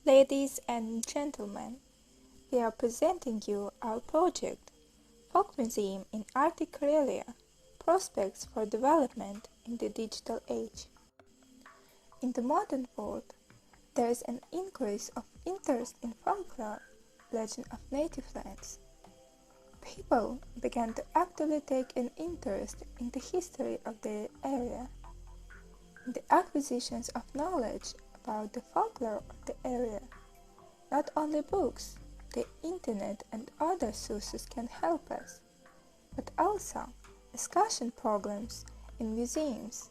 Ladies and gentlemen, we are presenting you our project, Folk Museum in Arctic Karelia, Prospects for Development in the Digital Age. In the modern world, there is an increase of interest in folklore, legend of native lands. People began to actively take an interest in the history of their area, in the acquisitions of knowledge about the folklore of the area. Not only books, the internet and other sources can help us, but also discussion programs in museums,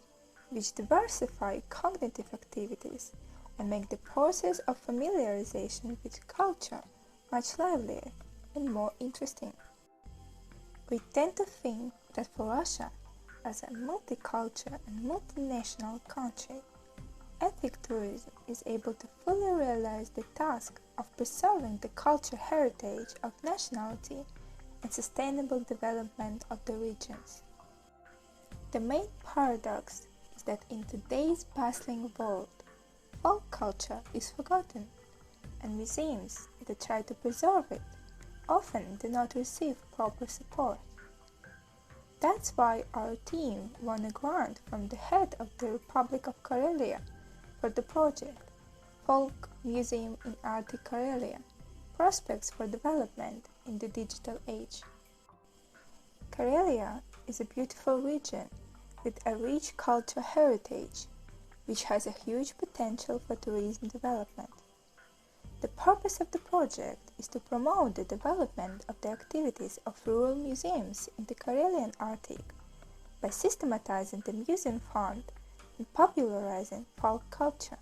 which diversify cognitive activities and make the process of familiarization with culture much livelier and more interesting. We tend to think that for Russia, as a multicultural and multinational country, ethnic tourism is able to fully realize the task of preserving the cultural heritage of nationality and sustainable development of the regions. The main paradox is that in today's bustling world, folk culture is forgotten, and museums that try to preserve it often do not receive proper support. That's why our team won a grant from the head of the Republic of Karelia for the project Folk Museum in Arctic Karelia, Prospects for Development in the Digital Age. Karelia is a beautiful region with a rich cultural heritage, which has a huge potential for tourism development. The purpose of the project is to promote the development of the activities of rural museums in the Karelian Arctic by systematizing the museum fund and popularizing folk culture.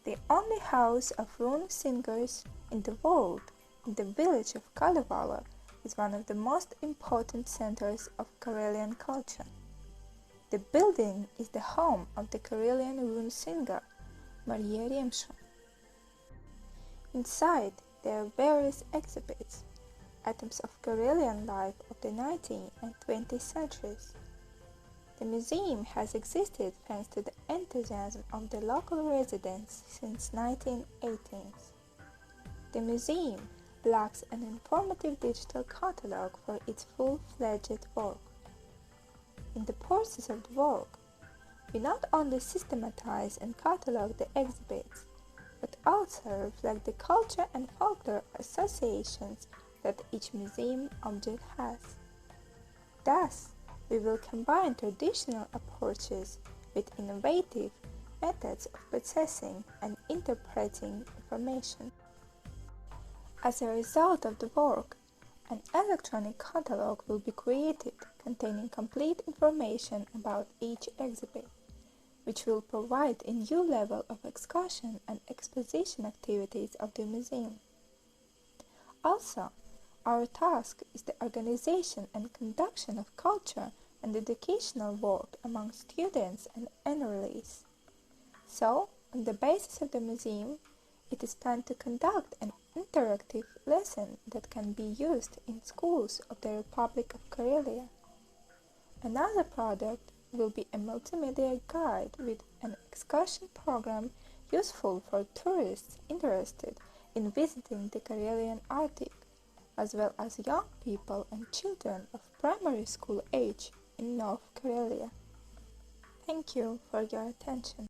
The only house of rune singers in the world, in the village of Kalevala, is one of the most important centers of Karelian culture. The building is the home of the Karelian rune singer, Maria Remsho. Inside, there are various exhibits, items of Karelian life of the 19th and 20th centuries. The museum has existed thanks to the enthusiasm of the local residents since 1918. The museum lacks an informative digital catalogue for its full-fledged work. In the process of the work, we not only systematize and catalogue the exhibits, but also reflect the culture and folklore associations that each museum object has. Thus, we will combine traditional approaches with innovative methods of processing and interpreting information. As a result of the work, an electronic catalog will be created containing complete information about each exhibit, which will provide a new level of excursion and exposition activities of the museum. Also, our task is the organization and conduction of culture and educational work among students and enrollees. So, on the basis of the museum, it is planned to conduct an interactive lesson that can be used in schools of the Republic of Karelia. Another product will be a multimedia guide with an excursion program useful for tourists interested in visiting the Karelian Arctic, as well as young people and children of primary school age in North Karelia. Thank you for your attention.